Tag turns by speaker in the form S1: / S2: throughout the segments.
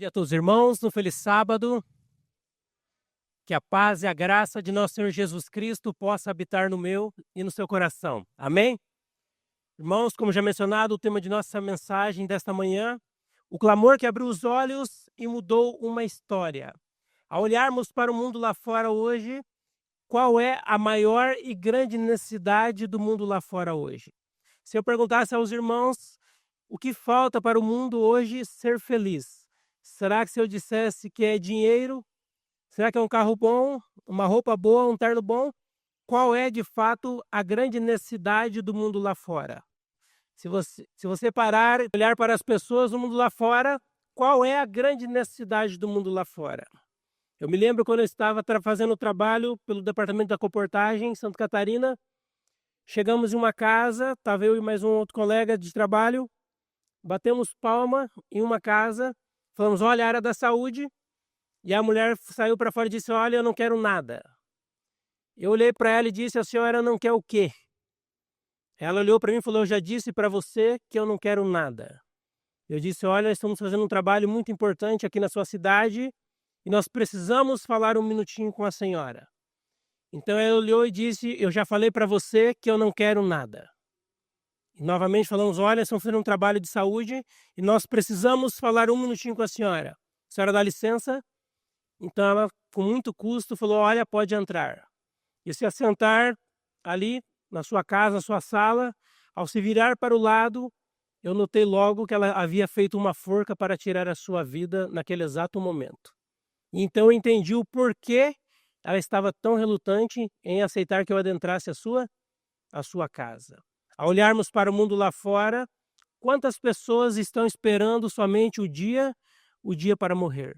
S1: dia a todos os irmãos, um feliz sábado. Que a paz e a graça de nosso Senhor Jesus Cristo possa habitar no meu e no seu coração. Amém? Irmãos, como já mencionado, o tema de nossa mensagem desta manhã, o clamor que abriu os olhos e mudou uma história. Ao olharmos para o mundo lá fora hoje, qual é a maior e grande necessidade do mundo lá fora hoje? Se eu perguntasse aos irmãos o que falta para o mundo hoje ser feliz, será que se eu dissesse que é dinheiro? Será que é um carro bom, uma roupa boa, um terno bom? Qual é, de fato, a grande necessidade do mundo lá fora? Se você parar e olhar para as pessoas do mundo lá fora, qual é a grande necessidade do mundo lá fora? Eu me lembro quando eu estava fazendo trabalho pelo departamento da comportagem em Santa Catarina. Chegamos em uma casa, estava eu e mais um outro colega de trabalho, batemos palma em uma casa, falamos, olha, a área da saúde. E a mulher saiu para fora e disse, olha, eu não quero nada. Eu olhei para ela e disse, a senhora não quer o quê? Ela olhou para mim e falou, eu já disse para você que eu não quero nada. Eu disse, olha, estamos fazendo um trabalho muito importante aqui na sua cidade e nós precisamos falar um minutinho com a senhora. Então ela olhou e disse, eu já falei para você que eu não quero nada. E novamente falamos, olha, estamos fazendo um trabalho de saúde e nós precisamos falar um minutinho com a senhora. A senhora dá licença? Então ela, com muito custo, falou, olha, pode entrar. E se assentar ali na sua casa, na sua sala, ao se virar para o lado, eu notei logo que ela havia feito uma forca para tirar a sua vida naquele exato momento. E então eu entendi o porquê ela estava tão relutante em aceitar que eu adentrasse a sua casa. Ao olharmos para o mundo lá fora, quantas pessoas estão esperando somente o dia para morrer?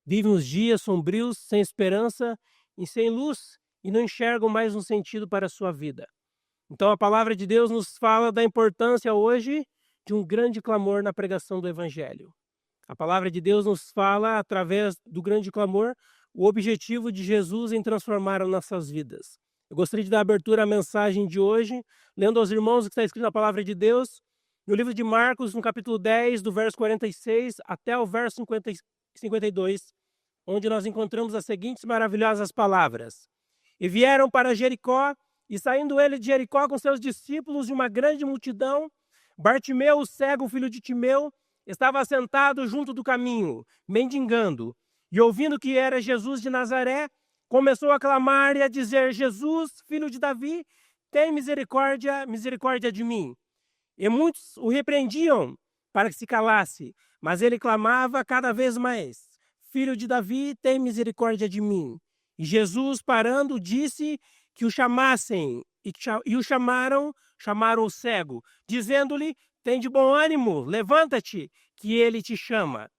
S1: Vivem os dias sombrios, sem esperança e sem luz, e não enxergam mais um sentido para a sua vida. Então a palavra de Deus nos fala da importância hoje de um grande clamor na pregação do Evangelho. A palavra de Deus nos fala, através do grande clamor, o objetivo de Jesus em transformar as nossas vidas. Eu gostaria de dar abertura à mensagem de hoje, lendo aos irmãos o que está escrito na palavra de Deus, no livro de Marcos, no capítulo 10, do verso 46 até o verso 52, onde nós encontramos as seguintes maravilhosas palavras. E vieram para Jericó, e saindo ele de Jericó com seus discípulos e uma grande multidão, Bartimeu, o cego, filho de Timeu, estava sentado junto do caminho, mendigando. E ouvindo que era Jesus de Nazaré, começou a clamar e a dizer, Jesus, filho de Davi, tem misericórdia de mim. E muitos o repreendiam para que se calasse, mas ele clamava cada vez mais, Filho de Davi, tem misericórdia de mim. E Jesus, parando, disse que o chamassem, e o chamaram o cego, dizendo-lhe, tem de bom ânimo, levanta-te, que ele te chama.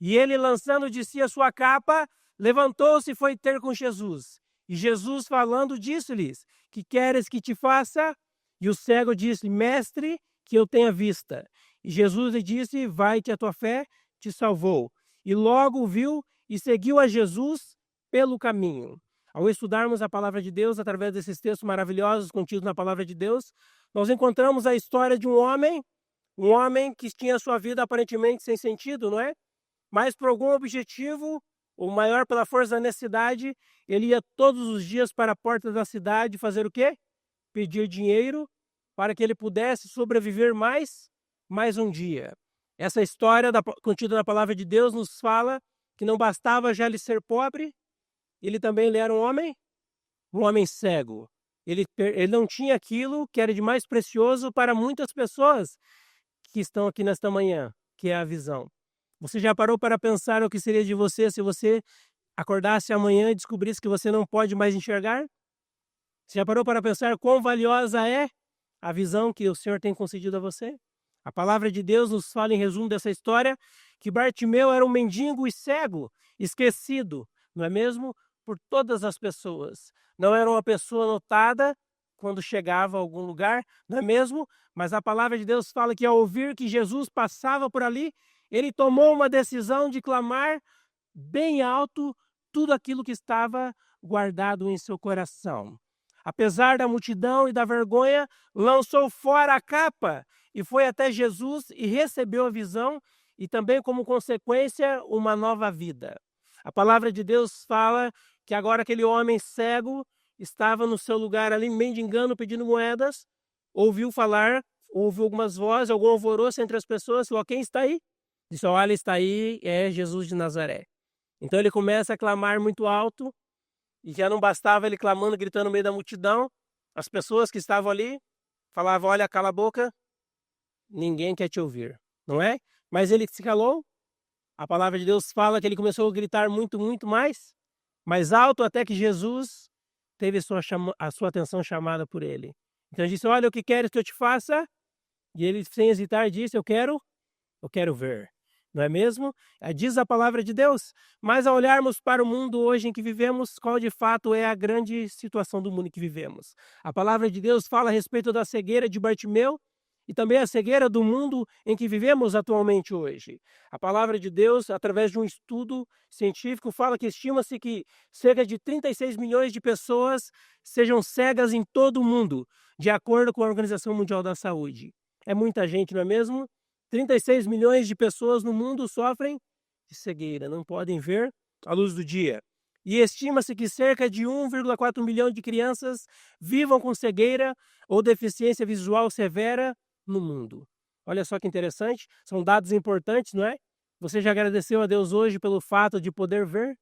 S1: E ele, lançando de si a sua capa, levantou-se e foi ter com Jesus. E Jesus, falando, disse-lhes, que queres que te faça? E o cego disse, mestre, que eu tenha vista. E Jesus lhe disse, vai-te, a tua fé te salvou. E logo o viu e seguiu a Jesus pelo caminho. Ao estudarmos a palavra de Deus, através desses textos maravilhosos contidos na palavra de Deus, nós encontramos a história de um homem que tinha sua vida aparentemente sem sentido, não é? Mas por algum objetivo, ou maior pela força da necessidade, ele ia todos os dias para a porta da cidade fazer o quê? Pedir dinheiro para que ele pudesse sobreviver mais um dia. Essa história contida na palavra de Deus nos fala que não bastava já ele ser pobre, ele era um homem cego. Ele não tinha aquilo que era de mais precioso para muitas pessoas que estão aqui nesta manhã, que é a visão. Você já parou para pensar o que seria de você se você acordasse amanhã e descobrisse que você não pode mais enxergar? Você já parou para pensar quão valiosa é a visão que o Senhor tem concedido a você? A palavra de Deus nos fala, em resumo dessa história, que Bartimeu era um mendigo e cego, esquecido, não é mesmo? Por todas as pessoas. Não era uma pessoa notada quando chegava a algum lugar, não é mesmo? Mas a palavra de Deus fala que ao ouvir que Jesus passava por ali, ele tomou uma decisão de clamar bem alto tudo aquilo que estava guardado em seu coração. Apesar da multidão e da vergonha, lançou fora a capa e foi até Jesus e recebeu a visão e também como consequência uma nova vida. A palavra de Deus fala que agora aquele homem cego estava no seu lugar ali mendigando, pedindo moedas, ouviu falar, ouviu algumas vozes, algum alvoroço entre as pessoas, falou: quem está aí? Disse: olha, está aí, é Jesus de Nazaré. Então ele começa a clamar muito alto, e já não bastava ele clamando, gritando no meio da multidão, as pessoas que estavam ali falavam: olha, cala a boca, ninguém quer te ouvir, não é? Mas ele se calou. A palavra de Deus fala que ele começou a gritar muito, muito mais alto, até que Jesus teve a sua atenção chamada por ele. Então ele disse: olha, o que queres que eu te faça? E ele, sem hesitar, disse: eu quero ver. Não é mesmo? Diz a palavra de Deus. Mas ao olharmos para o mundo hoje em que vivemos, qual de fato é a grande situação do mundo em que vivemos? A palavra de Deus fala a respeito da cegueira de Bartimeu e também a cegueira do mundo em que vivemos atualmente hoje. A palavra de Deus, através de um estudo científico, fala que estima-se que cerca de 36 milhões de pessoas sejam cegas em todo o mundo, de acordo com a Organização Mundial da Saúde. É muita gente, não é mesmo? 36 milhões de pessoas no mundo sofrem de cegueira, não podem ver a luz do dia. E estima-se que cerca de 1,4 milhão de crianças vivam com cegueira ou deficiência visual severa no mundo. Olha só que interessante, são dados importantes, não é? Você já agradeceu a Deus hoje pelo fato de poder ver?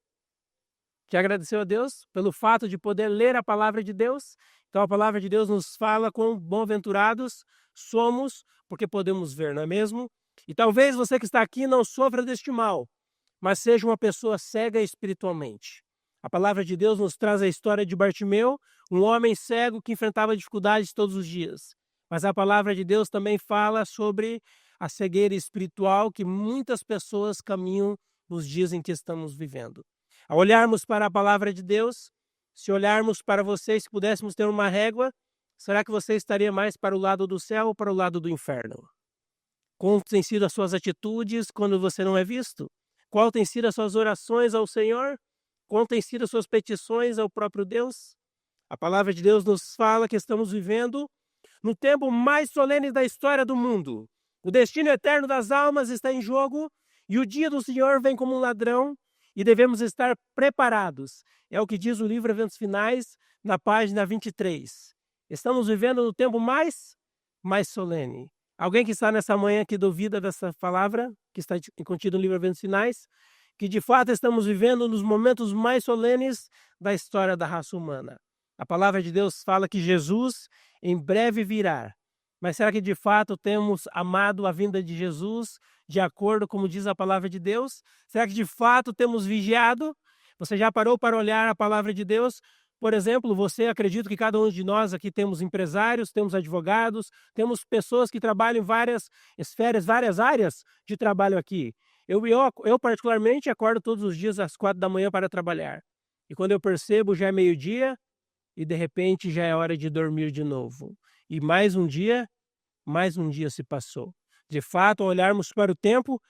S1: Já agradeceu a Deus pelo fato de poder ler a palavra de Deus? Então a palavra de Deus nos fala quão bem-aventurados somos porque podemos ver, não é mesmo? E talvez você que está aqui não sofra deste mal, mas seja uma pessoa cega espiritualmente. A palavra de Deus nos traz a história de Bartimeu, um homem cego que enfrentava dificuldades todos os dias. Mas a palavra de Deus também fala sobre a cegueira espiritual que muitas pessoas caminham nos dias em que estamos vivendo. Ao olharmos para a palavra de Deus, se olharmos para você, se pudéssemos ter uma régua, será que você estaria mais para o lado do céu ou para o lado do inferno? Como têm sido as suas atitudes quando você não é visto? Qual tem sido as suas orações ao Senhor? Qual tem sido as suas petições ao próprio Deus? A palavra de Deus nos fala que estamos vivendo no tempo mais solene da história do mundo. O destino eterno das almas está em jogo e o dia do Senhor vem como um ladrão e devemos estar preparados. É o que diz o livro Eventos Finais, na página 23. Estamos vivendo no tempo mais solene. Alguém que está nessa manhã que duvida dessa palavra, que está contida no livro Eventos Finais, que de fato estamos vivendo nos momentos mais solenes da história da raça humana. A palavra de Deus fala que Jesus em breve virá. Mas será que de fato temos amado a vinda de Jesus de acordo como diz a palavra de Deus? Será que de fato temos vigiado? Você já parou para olhar a palavra de Deus? Por exemplo, você acredita que cada um de nós aqui temos empresários, temos advogados, temos pessoas que trabalham em várias esferas, várias áreas de trabalho aqui. Eu particularmente acordo todos os dias às 4 da manhã para trabalhar. E quando eu percebo já é meio-dia e de repente já é hora de dormir de novo. E mais um dia se passou. De fato, ao olharmos para o tempo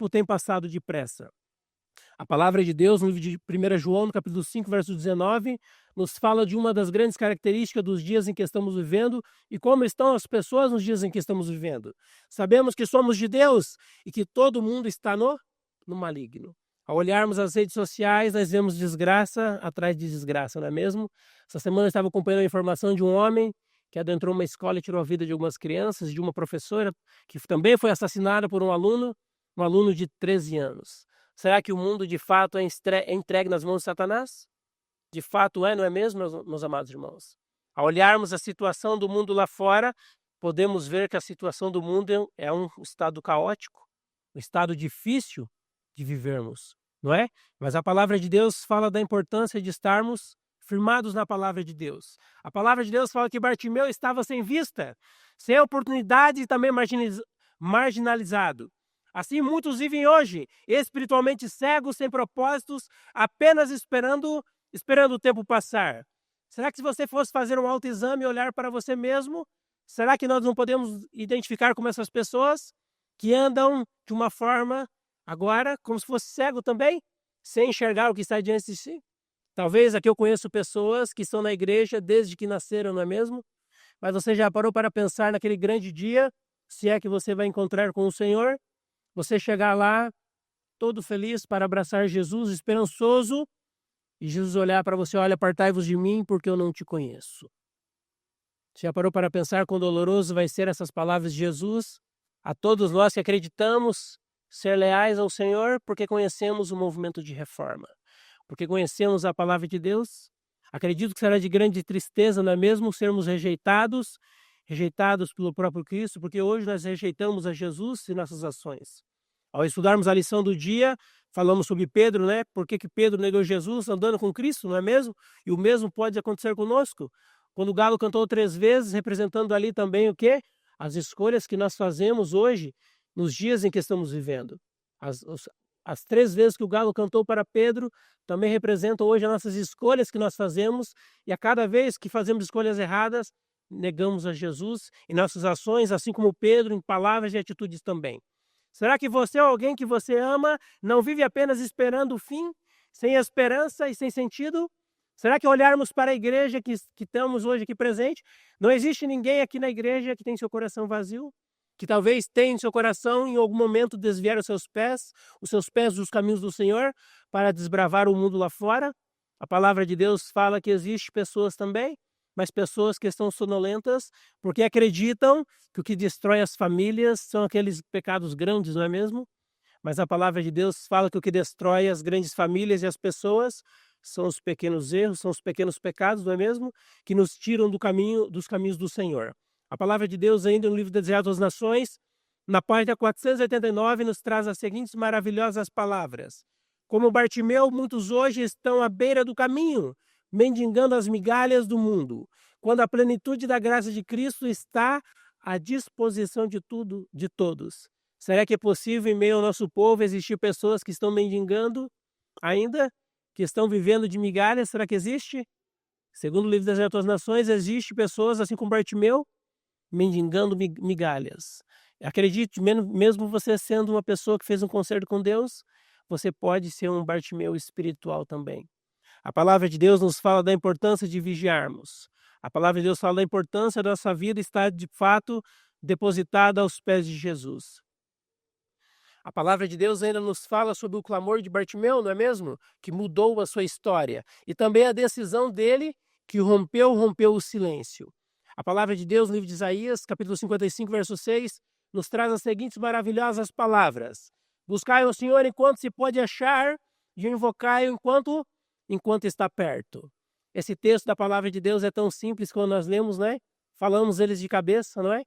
S1: tem passado depressa. A palavra de Deus, no livro de 1 João, no capítulo 5, verso 19, nos fala de uma das grandes características dos dias em que estamos vivendo e como estão as pessoas nos dias em que estamos vivendo. Sabemos que somos de Deus e que todo mundo está no maligno. Ao olharmos as redes sociais, nós vemos desgraça atrás de desgraça, não é mesmo? Essa semana eu estava acompanhando a informação de um homem que adentrou uma escola e tirou a vida de algumas crianças, de uma professora que também foi assassinada por um aluno de 13 anos. Será que o mundo de fato é entregue nas mãos de Satanás? De fato é, não é mesmo, meus amados irmãos? Ao olharmos a situação do mundo lá fora, podemos ver que a situação do mundo é um estado caótico, um estado difícil de vivermos, não é? Mas a palavra de Deus fala da importância de estarmos firmados na palavra de Deus. A palavra de Deus fala que Bartimeu estava sem vista, sem oportunidade e também marginalizado. Assim, muitos vivem hoje, espiritualmente cegos, sem propósitos, apenas esperando o tempo passar. Será que se você fosse fazer um autoexame e olhar para você mesmo, será que nós não podemos identificar como essas pessoas que andam de uma forma, agora, como se fosse cego também, sem enxergar o que está diante de si? Talvez aqui eu conheço pessoas que estão na igreja desde que nasceram, não é mesmo? Mas você já parou para pensar naquele grande dia, se é que você vai encontrar com o Senhor? Você chegar lá, todo feliz para abraçar Jesus, esperançoso, e Jesus olhar para você, olha, apartai-vos de mim, porque eu não te conheço. Você já parou para pensar quão doloroso vai ser essas palavras de Jesus a todos nós que acreditamos ser leais ao Senhor, porque conhecemos o movimento de reforma, porque conhecemos a palavra de Deus? Acredito que será de grande tristeza, não é mesmo, sermos rejeitados pelo próprio Cristo, porque hoje nós rejeitamos a Jesus e nossas ações. Ao estudarmos a lição do dia, falamos sobre Pedro, né? Por que Pedro negou Jesus andando com Cristo, não é mesmo? E o mesmo pode acontecer conosco. Quando o galo cantou 3 vezes, representando ali também o quê? As escolhas que nós fazemos hoje, nos dias em que estamos vivendo. As 3 vezes que o galo cantou para Pedro, também representam hoje as nossas escolhas que nós fazemos, e a cada vez que fazemos escolhas erradas, negamos a Jesus em nossas ações, assim como Pedro, em palavras e atitudes também. Será que você ou alguém que você ama não vive apenas esperando o fim, sem esperança e sem sentido? Será que olharmos para a igreja que estamos hoje aqui presente, não existe ninguém aqui na igreja que tem seu coração vazio? Que talvez tenha em seu coração em algum momento desviar os seus pés dos caminhos do Senhor para desbravar o mundo lá fora? A palavra de Deus fala que existe pessoas também, mas pessoas que estão sonolentas porque acreditam que o que destrói as famílias são aqueles pecados grandes, não é mesmo? Mas a palavra de Deus fala que o que destrói as grandes famílias e as pessoas são os pequenos erros, são os pequenos pecados, não é mesmo? Que nos tiram dos caminhos do Senhor. A palavra de Deus, ainda no livro Desejado às Nações, na página 489, nos traz as seguintes maravilhosas palavras. Como Bartimeu, muitos hoje estão à beira do caminho, mendigando as migalhas do mundo, quando a plenitude da graça de Cristo está à disposição de todos. Será que é possível, em meio ao nosso povo, existir pessoas que estão mendigando ainda? Que estão vivendo de migalhas? Será que existe? Segundo o livro das Outras Nações, existe pessoas, assim como Bartimeu, mendigando migalhas. Acredite, mesmo você sendo uma pessoa que fez um concerto com Deus, você pode ser um Bartimeu espiritual também. A palavra de Deus nos fala da importância de vigiarmos. A palavra de Deus fala da importância da nossa vida estar, de fato, depositada aos pés de Jesus. A palavra de Deus ainda nos fala sobre o clamor de Bartimeu, não é mesmo? Que mudou a sua história. E também a decisão dele, que rompeu o silêncio. A palavra de Deus, no livro de Isaías, capítulo 55, verso 6, nos traz as seguintes maravilhosas palavras. Buscai o Senhor enquanto se pode achar, e invocai-o enquanto está perto. Esse texto da palavra de Deus é tão simples quando nós lemos, né? Falamos eles de cabeça, não é?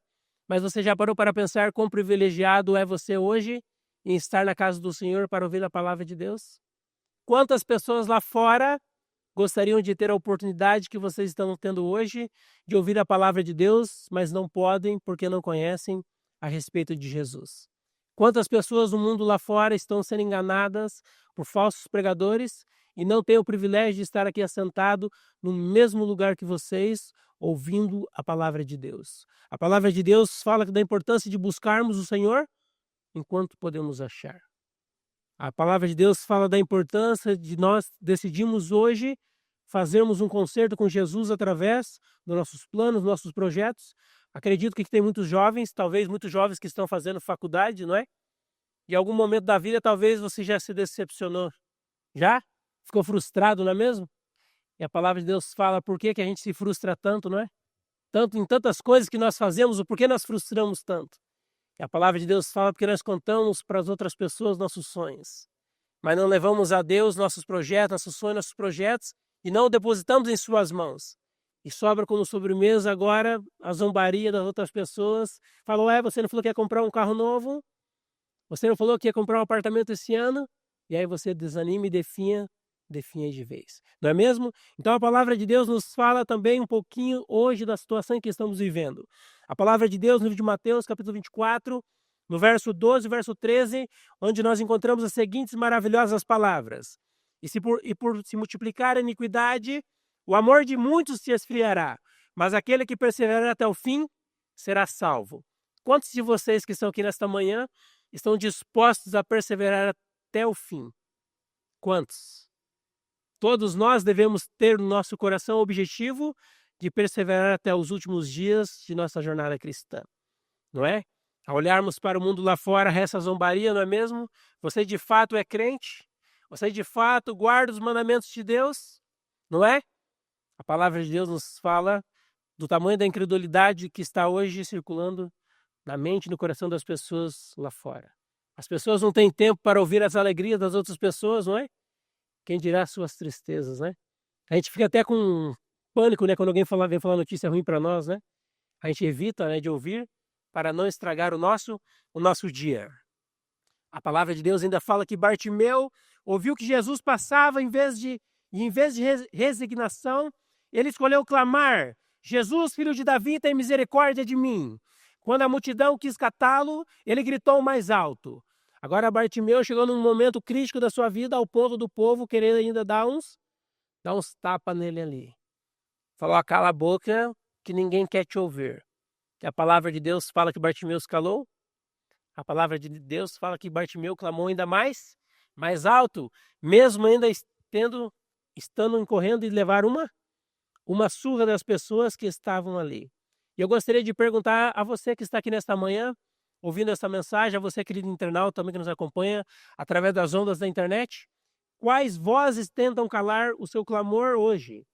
S1: Mas você já parou para pensar quão privilegiado é você hoje em estar na casa do Senhor para ouvir a palavra de Deus? Quantas pessoas lá fora gostariam de ter a oportunidade que vocês estão tendo hoje de ouvir a palavra de Deus, mas não podem porque não conhecem a respeito de Jesus? Quantas pessoas no mundo lá fora estão sendo enganadas por falsos pregadores e não têm o privilégio de estar aqui assentado no mesmo lugar que vocês, ouvindo a palavra de Deus? A palavra de Deus fala da importância de buscarmos o Senhor enquanto podemos achar. A palavra de Deus fala da importância de nós decidirmos hoje fazermos um concerto com Jesus através dos nossos planos, nossos projetos. Acredito que tem muitos jovens, talvez muitos jovens que estão fazendo faculdade, não é? Em algum momento da vida, talvez você já se decepcionou. Já? Ficou frustrado, não é mesmo? E a palavra de Deus fala por que a gente se frustra tanto, não é? Tanto em tantas coisas que nós fazemos, o porquê nós frustramos tanto. E a palavra de Deus fala porque nós contamos para as outras pessoas nossos sonhos, mas não levamos a Deus nossos projetos, nossos sonhos, nossos projetos, e não depositamos em suas mãos. E sobra como sobremesa agora a zombaria das outras pessoas. Falou, você não falou que ia comprar um carro novo? Você não falou que ia comprar um apartamento esse ano? E aí você desanima e definha de vez. Não é mesmo? Então a palavra de Deus nos fala também um pouquinho hoje da situação em que estamos vivendo. A palavra de Deus no livro de Mateus, capítulo 24, no verso 12 e verso 13, onde nós encontramos as seguintes maravilhosas palavras. E por se multiplicar a iniquidade, o amor de muitos se esfriará, mas aquele que perseverar até o fim será salvo. Quantos de vocês que estão aqui nesta manhã estão dispostos a perseverar até o fim? Quantos? Todos nós devemos ter no nosso coração o objetivo de perseverar até os últimos dias de nossa jornada cristã, não é? Ao olharmos para o mundo lá fora, resta zombaria, não é mesmo? Você de fato é crente? Você de fato guarda os mandamentos de Deus? Não é? A palavra de Deus nos fala do tamanho da incredulidade que está hoje circulando na mente e no coração das pessoas lá fora. As pessoas não têm tempo para ouvir as alegrias das outras pessoas, não é? Quem dirá suas tristezas, né? A gente fica até com pânico, né? Quando alguém vem falar notícia ruim para nós, né? A gente evita, né, de ouvir para não estragar o nosso dia. A palavra de Deus ainda fala que Bartimeu ouviu que Jesus passava em vez de resignação, ele escolheu clamar: Jesus, filho de Davi, tem misericórdia de mim. Quando a multidão quis catá-lo, ele gritou mais alto. Agora Bartimeu chegou num momento crítico da sua vida, ao ponto do povo querer ainda dar uns tapas nele ali. Falou: cala a boca que ninguém quer te ouvir. E a palavra de Deus fala que Bartimeu se calou. A palavra de Deus fala que Bartimeu clamou ainda mais alto, mesmo ainda estando incorrendo e levar uma surra das pessoas que estavam ali. E eu gostaria de perguntar a você que está aqui nesta manhã, ouvindo essa mensagem, a você, querido internauta, também que nos acompanha através das ondas da internet, quais vozes tentam calar o seu clamor hoje?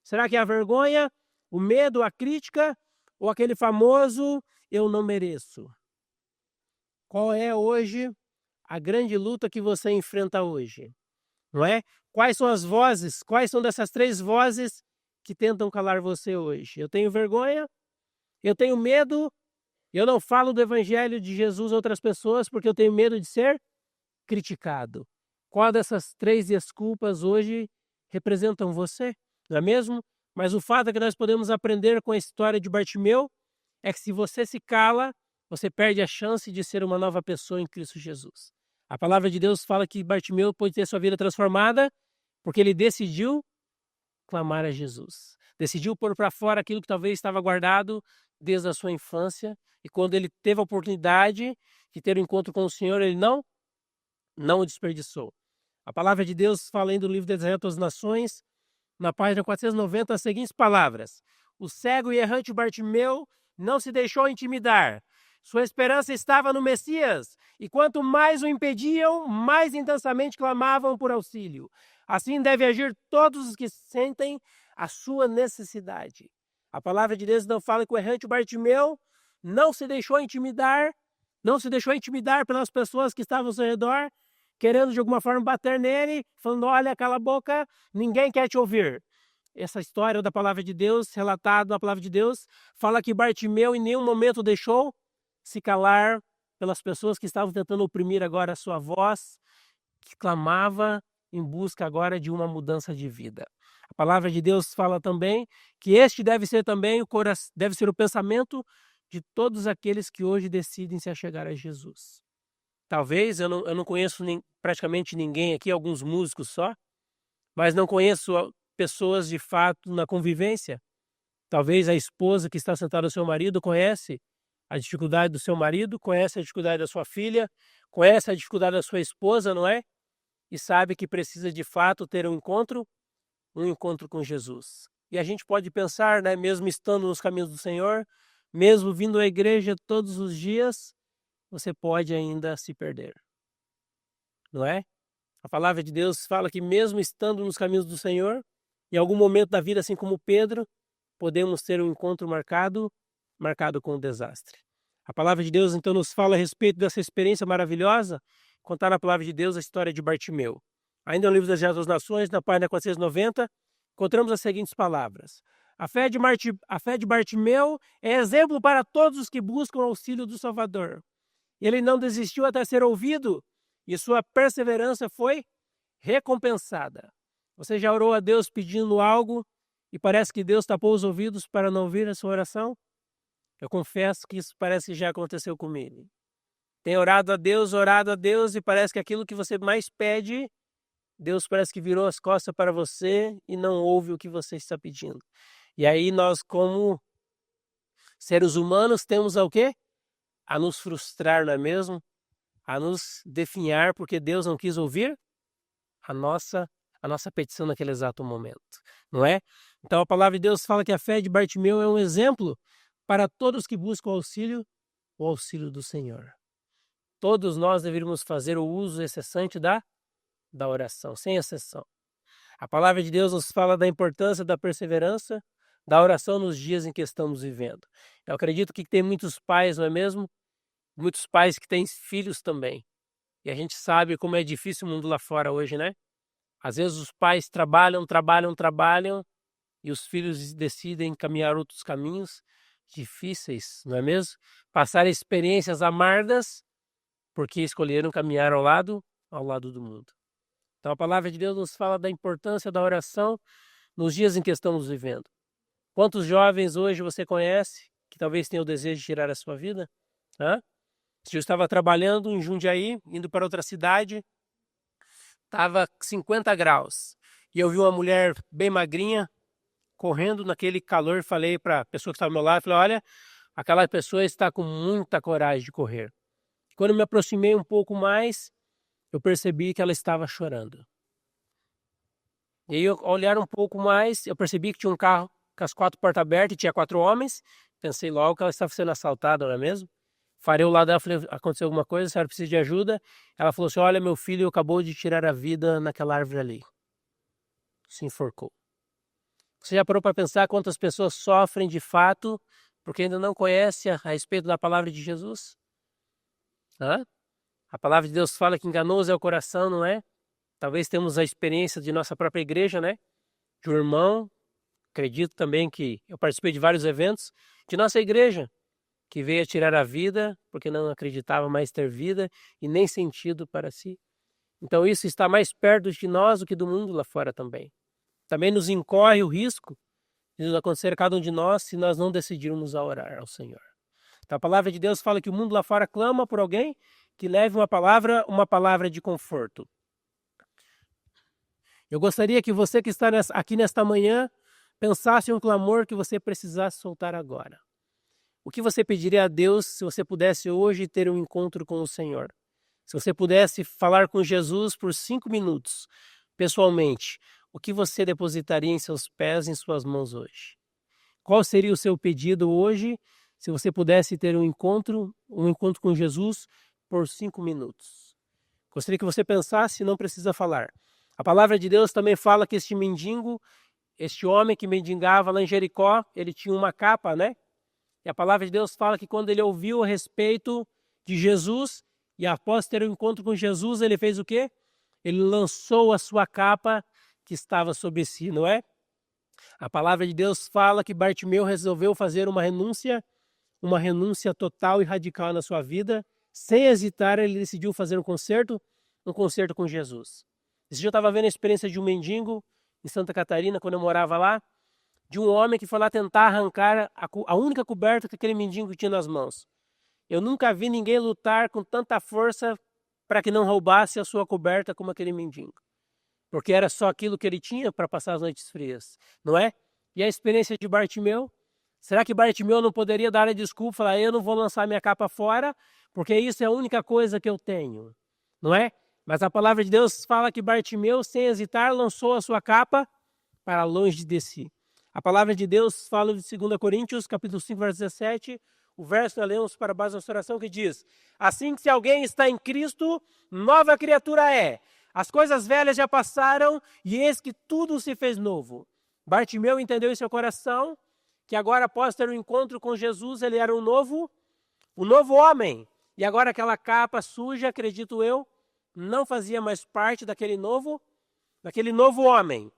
S1: Será que é a vergonha, o medo, a crítica ou aquele famoso eu não mereço? Qual é hoje a grande luta que você enfrenta hoje? Não é? Quais são as vozes? Quais são dessas 3 vozes que tentam calar você hoje? Eu tenho vergonha, eu tenho medo, eu não falo do evangelho de Jesus a outras pessoas porque eu tenho medo de ser criticado. Qual dessas 3 desculpas hoje representam você? Não é mesmo? Mas o fato é que nós podemos aprender com a história de Bartimeu é que se você se cala, você perde a chance de ser uma nova pessoa em Cristo Jesus. A palavra de Deus fala que Bartimeu pode ter sua vida transformada porque ele decidiu clamar a Jesus. Decidiu pôr para fora aquilo que talvez estava guardado desde a sua infância, e quando ele teve a oportunidade de ter um encontro com o Senhor, ele não o desperdiçou. A palavra de Deus fala ainda no livro de Isaías às Nações, na página 490, as seguintes palavras: o cego e errante Bartimeu não se deixou intimidar. Sua esperança estava no Messias, e quanto mais o impediam, mais intensamente clamavam por auxílio. Assim devem agir todos os que sentem a sua necessidade. A palavra de Deus não fala que o errante Bartimeu não se deixou intimidar pelas pessoas que estavam ao seu redor, querendo de alguma forma bater nele, falando: olha, cala a boca, ninguém quer te ouvir. Essa história da palavra de Deus, relatada na palavra de Deus, fala que Bartimeu em nenhum momento deixou se calar pelas pessoas que estavam tentando oprimir agora a sua voz, que clamava em busca agora de uma mudança de vida. A palavra de Deus fala também que este deve ser também o pensamento de todos aqueles que hoje decidem se achegar a Jesus. Talvez, eu não conheço praticamente ninguém aqui, alguns músicos só, mas não conheço pessoas de fato na convivência. Talvez a esposa que está sentada ao seu marido conhece a dificuldade do seu marido, conhece a dificuldade da sua filha, conhece a dificuldade da sua esposa, não é? E sabe que precisa de fato ter um encontro com Jesus. E a gente pode pensar, né, mesmo estando nos caminhos do Senhor, mesmo vindo à igreja todos os dias, você pode ainda se perder. Não é? A palavra de Deus fala que mesmo estando nos caminhos do Senhor, em algum momento da vida, assim como Pedro, podemos ter um encontro marcado com o desastre. A palavra de Deus então nos fala a respeito dessa experiência maravilhosa, contar na palavra de Deus a história de Bartimeu. Ainda no livro das Isaías às Nações, na página 490, encontramos as seguintes palavras: a fé de Bartimeu é exemplo para todos os que buscam o auxílio do Salvador. Ele não desistiu até ser ouvido, e sua perseverança foi recompensada. Você já orou a Deus pedindo algo e parece que Deus tapou os ouvidos para não ouvir a sua oração? Eu confesso que isso parece que já aconteceu comigo. Tem orado a Deus, e parece que aquilo que você mais pede, Deus parece que virou as costas para você e não ouve o que você está pedindo. E aí nós, como seres humanos, temos o quê? A nos frustrar, não é mesmo? A nos definhar porque Deus não quis ouvir a nossa petição naquele exato momento, não é? Então a palavra de Deus fala que a fé de Bartimeu é um exemplo para todos que buscam o o auxílio do Senhor. Todos nós deveríamos fazer o uso incessante da oração, sem exceção. A palavra de Deus nos fala da importância da perseverança, da oração nos dias em que estamos vivendo. Eu acredito que tem muitos pais, não é mesmo? Muitos pais que têm filhos também. E a gente sabe como é difícil o mundo lá fora hoje, né? Às vezes os pais trabalham e os filhos decidem caminhar outros caminhos difíceis, não é mesmo? Passar experiências amargas porque escolheram caminhar ao lado do mundo. Então a palavra de Deus nos fala da importância da oração nos dias em que estamos vivendo. Quantos jovens hoje você conhece que talvez tenham o desejo de tirar a sua vida? Eu estava trabalhando em Jundiaí, indo para outra cidade, estava 50 graus. E eu vi uma mulher bem magrinha, correndo naquele calor. Falei para a pessoa que estava ao meu lado, falei, olha, aquela pessoa está com muita coragem de correr. Quando eu me aproximei um pouco mais, eu percebi que ela estava chorando. E aí, ao olhar um pouco mais, eu percebi que tinha um carro com as 4 portas abertas e tinha 4 homens. Pensei logo que ela estava sendo assaltada, não é mesmo? Farei o lado dela, falei, aconteceu alguma coisa, a senhora precisa de ajuda? Ela falou assim, olha, meu filho acabou de tirar a vida naquela árvore ali. Se enforcou. Você já parou para pensar quantas pessoas sofrem de fato porque ainda não conhecem a respeito da palavra de Jesus? A palavra de Deus fala que enganoso é o coração, não é? Talvez temos a experiência de nossa própria igreja, né? De um irmão, acredito também que eu participei de vários eventos de nossa igreja, que veio a tirar a vida porque não acreditava mais ter vida e nem sentido para si. Então isso está mais perto de nós do que do mundo lá fora também. Também nos incorre o risco de nos acontecer a cada um de nós se nós não decidirmos a orar ao Senhor. Então a palavra de Deus fala que o mundo lá fora clama por alguém que leve uma palavra de conforto. Eu gostaria que você que está aqui nesta manhã pensasse em um clamor que você precisasse soltar agora. O que você pediria a Deus se você pudesse hoje ter um encontro com o Senhor? Se você pudesse falar com Jesus por 5 minutos, pessoalmente, o que você depositaria em seus pés, em suas mãos hoje? Qual seria o seu pedido hoje, se você pudesse ter um encontro com Jesus por 5 minutos? Gostaria que você pensasse, não precisa falar. A palavra de Deus também fala que este mendigo, este homem que mendigava lá em Jericó, ele tinha uma capa, né? E a palavra de Deus fala que quando ele ouviu a respeito de Jesus, e após ter um encontro com Jesus, ele fez o quê? Ele lançou a sua capa que estava sobre si, não é? A palavra de Deus fala que Bartimeu resolveu fazer uma renúncia total e radical na sua vida. Sem hesitar, ele decidiu fazer um concerto com Jesus. Esse dia eu estava vendo a experiência de um mendigo em Santa Catarina, quando eu morava lá, de um homem que foi lá tentar arrancar a única coberta que aquele mendigo tinha nas mãos. Eu nunca vi ninguém lutar com tanta força para que não roubasse a sua coberta como aquele mendigo. Porque era só aquilo que ele tinha para passar as noites frias, não é? E a experiência de Bartimeu? Será que Bartimeu não poderia dar a desculpa, falar, eu não vou lançar minha capa fora, porque isso é a única coisa que eu tenho, não é? Mas a palavra de Deus fala que Bartimeu, sem hesitar, lançou a sua capa para longe de si. A palavra de Deus fala de 2 Coríntios, capítulo 5, verso 17, o verso nós lemos para a base da nossa oração que diz, assim que se alguém está em Cristo, nova criatura é. As coisas velhas já passaram e eis que tudo se fez novo. Bartimeu entendeu em seu coração que agora após ter um encontro com Jesus, ele era um novo homem. E agora aquela capa suja, acredito eu, não fazia mais parte daquele novo homem.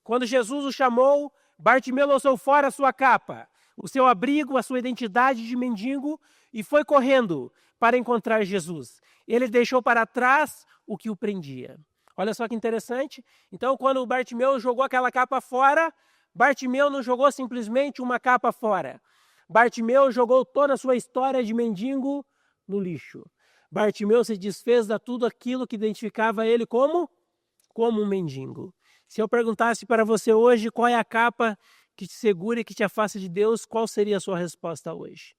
S1: Quando Jesus o chamou, Bartimeu lançou fora a sua capa, o seu abrigo, a sua identidade de mendigo e foi correndo para encontrar Jesus. Ele deixou para trás o que o prendia. Olha só que interessante. Então, quando Bartimeu jogou aquela capa fora, Bartimeu não jogou simplesmente uma capa fora. Bartimeu jogou toda a sua história de mendigo no lixo. Bartimeu se desfez de tudo aquilo que identificava ele como um mendigo. Se eu perguntasse para você hoje qual é a capa que te segura e que te afasta de Deus, qual seria a sua resposta hoje?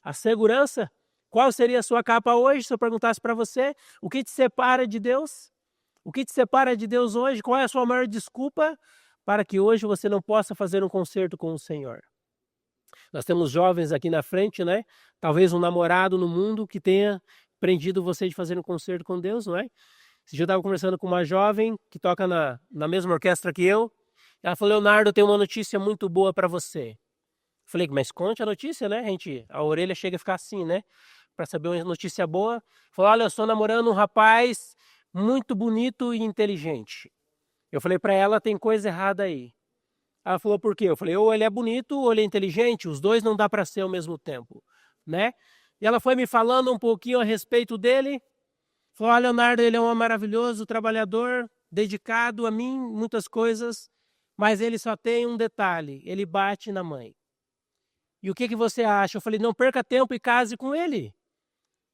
S1: A segurança? Qual seria a sua capa hoje, se eu perguntasse para você? O que te separa de Deus? O que te separa de Deus hoje? Qual é a sua maior desculpa para que hoje você não possa fazer um concerto com o Senhor? Nós temos jovens aqui na frente, né? Talvez um namorado no mundo que tenha prendido você de fazer um concerto com Deus, não é? Esse dia eu estava conversando com uma jovem que toca na mesma orquestra que eu. Ela falou: Leonardo, eu tenho uma notícia muito boa para você. Falei: mas conte a notícia, né? A orelha chega a ficar assim, né? Para saber uma notícia boa. Falou: olha, eu estou namorando um rapaz muito bonito e inteligente. Eu falei para ela: tem coisa errada aí. Ela falou: por quê? Eu falei: ou ele é bonito ou ele é inteligente, os dois não dá para ser ao mesmo tempo, né? E ela foi me falando um pouquinho a respeito dele. Falou: olha, Leonardo, ele é um maravilhoso trabalhador, dedicado a mim, muitas coisas, mas ele só tem um detalhe: ele bate na mãe. E o que você acha? Eu falei: não perca tempo e case com ele.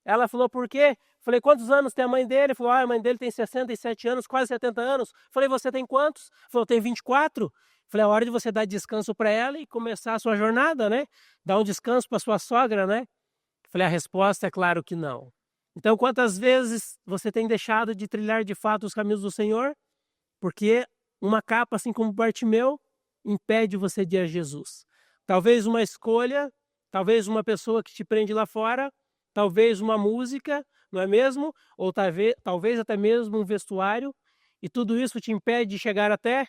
S1: Ela falou: por quê? Falei: quantos anos tem a mãe dele? Falou: a mãe dele tem 67 anos, quase 70 anos. Falei: você tem quantos? Falou: tem 24. Falei: é hora de você dar descanso para ela e começar a sua jornada, né? Dar um descanso para sua sogra, né? Falei: a resposta é claro que não. Então, quantas vezes você tem deixado de trilhar de fato os caminhos do Senhor? Porque uma capa, assim como Bartimeu, impede você de ir a Jesus. Talvez uma escolha, talvez uma pessoa que te prende lá fora, talvez uma música, não é mesmo? Ou talvez até mesmo um vestuário, e tudo isso te impede de chegar até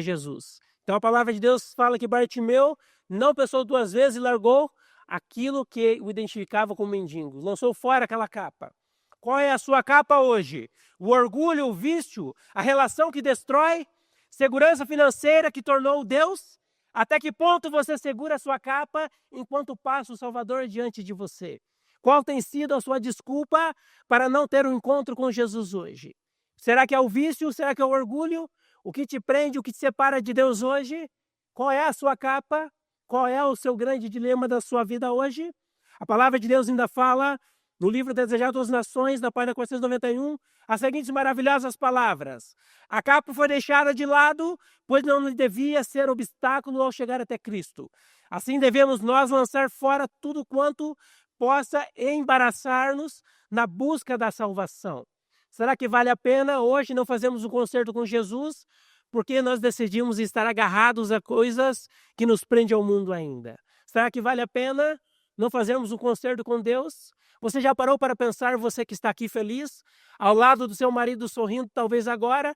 S1: Jesus. Então a palavra de Deus fala que Bartimeu não pensou duas vezes e largou aquilo que o identificava como mendigo. Lançou fora aquela capa. Qual é a sua capa hoje? O orgulho, o vício, a relação que destrói, segurança financeira que tornou Deus? Até que ponto você segura a sua capa enquanto passa o Salvador diante de você? Qual tem sido a sua desculpa para não ter um encontro com Jesus hoje? Será que é o vício? Será que é o orgulho? O que te prende, o que te separa de Deus hoje? Qual é a sua capa? Qual é o seu grande dilema da sua vida hoje? A palavra de Deus ainda fala, no livro Desejado às Nações, da página 491, as seguintes maravilhosas palavras: a capa foi deixada de lado, pois não devia ser obstáculo ao chegar até Cristo. Assim devemos nós lançar fora tudo quanto possa embaraçar-nos na busca da salvação. Será que vale a pena hoje não fazermos um concerto com Jesus? Porque nós decidimos estar agarrados a coisas que nos prendem ao mundo ainda. Será que vale a pena não fazermos um concerto com Deus? Você já parou para pensar, você que está aqui feliz, ao lado do seu marido sorrindo, talvez agora?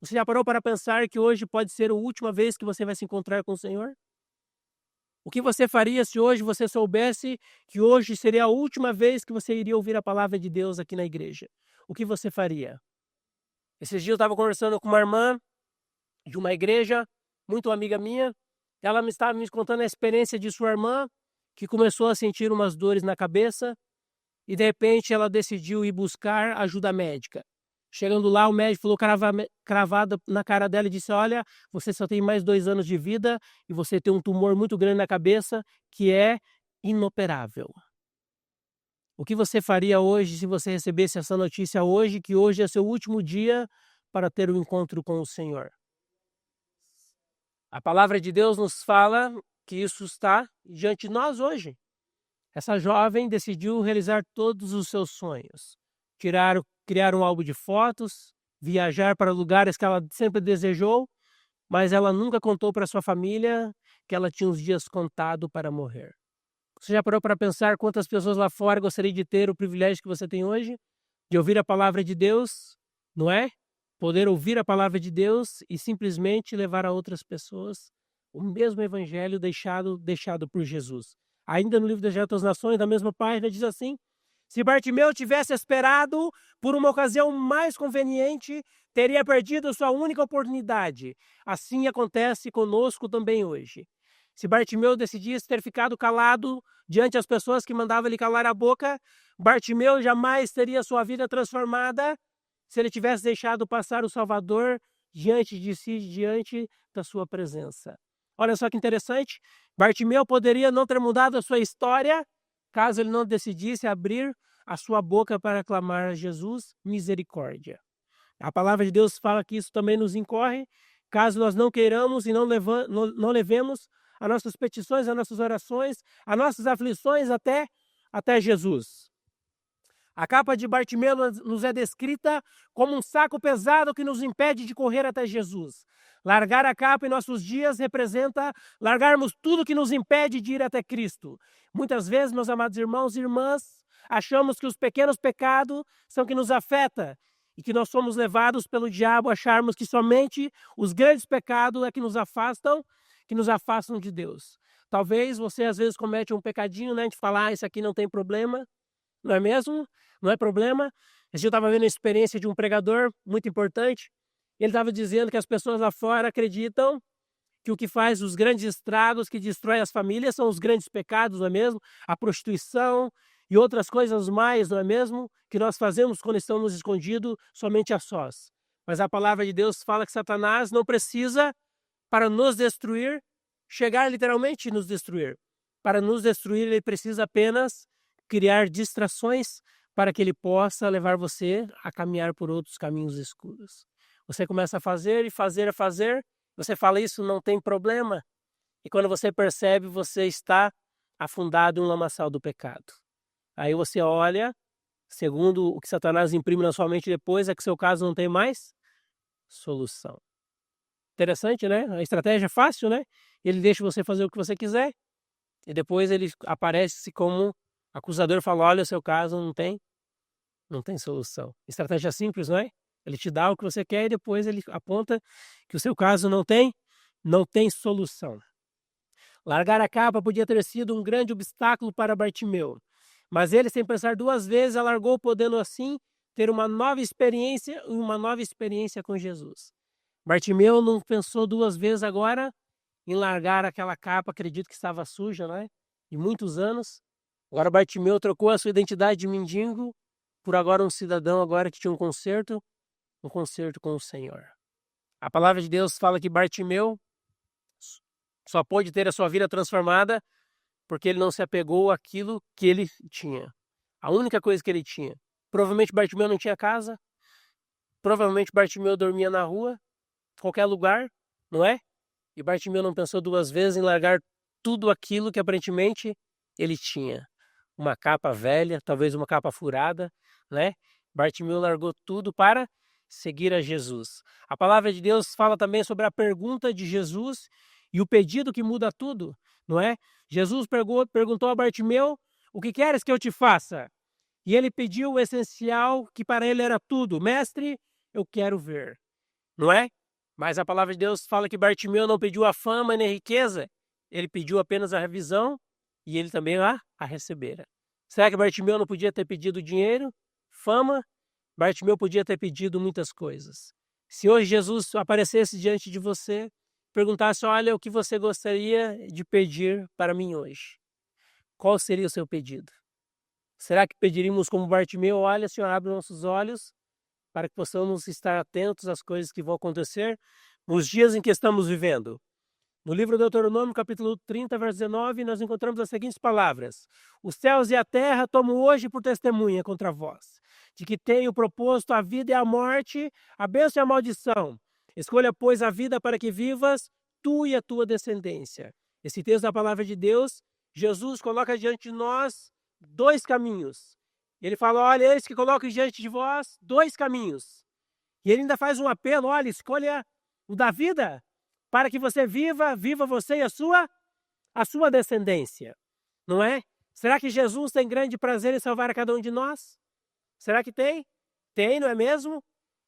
S1: Você já parou para pensar que hoje pode ser a última vez que você vai se encontrar com o Senhor? O que você faria se hoje você soubesse que hoje seria a última vez que você iria ouvir a palavra de Deus aqui na igreja? O que você faria? Esses dias eu estava conversando com uma irmã de uma igreja, muito amiga minha. Ela me estava me contando a experiência de sua irmã, que começou a sentir umas dores na cabeça e de repente ela decidiu ir buscar ajuda médica. Chegando lá, o médico falou cravado na cara dela e disse: olha, você só tem mais 2 anos de vida e você tem um tumor muito grande na cabeça que é inoperável. O que você faria hoje se você recebesse essa notícia hoje, que hoje é seu último dia para ter um encontro com o Senhor? A palavra de Deus nos fala que isso está diante de nós hoje. Essa jovem decidiu realizar todos os seus sonhos. Criar um álbum de fotos, viajar para lugares que ela sempre desejou, mas ela nunca contou para sua família que ela tinha os dias contados para morrer. Você já parou para pensar quantas pessoas lá fora gostariam de ter o privilégio que você tem hoje? De ouvir a palavra de Deus, não é? Poder ouvir a palavra de Deus e simplesmente levar a outras pessoas o mesmo evangelho deixado por Jesus. Ainda no livro Desejado às Nações, da mesma página, diz assim: se Bartimeu tivesse esperado por uma ocasião mais conveniente, teria perdido sua única oportunidade. Assim acontece conosco também hoje. Se Bartimeu decidisse ter ficado calado diante das pessoas que mandavam ele calar a boca, Bartimeu jamais teria sua vida transformada se ele tivesse deixado passar o Salvador diante de si, diante da sua presença. Olha só que interessante, Bartimeu poderia não ter mudado a sua história caso ele não decidisse abrir a sua boca para clamar a Jesus misericórdia. A palavra de Deus fala que isso também nos incorre, caso nós não queiramos e não levemos as nossas petições, as nossas orações, as nossas aflições até Jesus. A capa de Bartimeu nos é descrita como um saco pesado que nos impede de correr até Jesus. Largar a capa em nossos dias representa largarmos tudo que nos impede de ir até Cristo. Muitas vezes, meus amados irmãos e irmãs, achamos que os pequenos pecados são que nos afetam e que nós somos levados pelo diabo a acharmos que somente os grandes pecados é que nos afastam de Deus. Talvez você às vezes comete um pecadinho, né, de falar, isso aqui não tem problema, não é mesmo? Não é problema. Esse dia eu estava vendo a experiência de um pregador muito importante. Ele estava dizendo que as pessoas lá fora acreditam que o que faz os grandes estragos, que destrói as famílias, são os grandes pecados, não é mesmo? A prostituição e outras coisas mais, não é mesmo? Que nós fazemos quando estamos escondidos somente a sós. Mas a palavra de Deus fala que Satanás não precisa, para nos destruir, chegar literalmente e nos destruir. Para nos destruir, ele precisa apenas criar distrações para que ele possa levar você a caminhar por outros caminhos escuros. Você começa a fazer e fazer, você fala isso não tem problema, e quando você percebe, você está afundado em um lamaçal do pecado. Aí você olha, segundo o que Satanás imprime na sua mente depois, é que seu caso não tem mais solução. Interessante, né? A estratégia é fácil, né? Ele deixa você fazer o que você quiser, e depois ele aparece como acusador e fala, olha, o seu caso não tem solução. Estratégia simples, não é? Ele te dá o que você quer e depois ele aponta que o seu caso não tem solução. Largar a capa podia ter sido um grande obstáculo para Bartimeu, mas ele, sem pensar duas vezes, alargou, podendo assim ter uma nova experiência com Jesus. Bartimeu não pensou duas vezes agora em largar aquela capa, acredito que estava suja, né? De muitos anos. Agora Bartimeu trocou a sua identidade de mendigo por agora um cidadão agora que tinha um concerto com o Senhor. A palavra de Deus fala que Bartimeu só pôde ter a sua vida transformada porque ele não se apegou àquilo que ele tinha. A única coisa que ele tinha. Provavelmente Bartimeu não tinha casa. Provavelmente Bartimeu dormia na rua, qualquer lugar, não é? E Bartimeu não pensou duas vezes em largar tudo aquilo que aparentemente ele tinha. Uma capa velha, talvez uma capa furada, né? Bartimeu largou tudo para seguir a Jesus. A palavra de Deus fala também sobre a pergunta de Jesus e o pedido que muda tudo, não é? Jesus perguntou a Bartimeu, o que queres que eu te faça? E ele pediu o essencial, que para ele era tudo. Mestre, eu quero ver, não é? Mas a palavra de Deus fala que Bartimeu não pediu a fama nem a riqueza, ele pediu apenas a visão e ele também a recebera. Será que Bartimeu não podia ter pedido dinheiro, fama? Bartimeu podia ter pedido muitas coisas. Se hoje Jesus aparecesse diante de você, perguntasse, olha, o que você gostaria de pedir para mim hoje? Qual seria o seu pedido? Será que pediríamos como Bartimeu, olha, Senhor, abre nossos olhos para que possamos estar atentos às coisas que vão acontecer nos dias em que estamos vivendo? No livro do Deuteronômio, capítulo 30, verso 19, nós encontramos as seguintes palavras. Os céus e a terra tomam hoje por testemunha contra vós, de que tenho proposto a vida e a morte, a bênção e a maldição. Escolha, pois, a vida para que vivas, tu e a tua descendência. Esse texto da palavra de Deus, Jesus coloca diante de nós dois caminhos. Ele fala, olha, eis que coloco diante de vós dois caminhos. E ele ainda faz um apelo, olha, escolha o da vida, para que você viva você e a sua descendência. Não é? Será que Jesus tem grande prazer em salvar a cada um de nós? Será que tem? Tem, não é mesmo?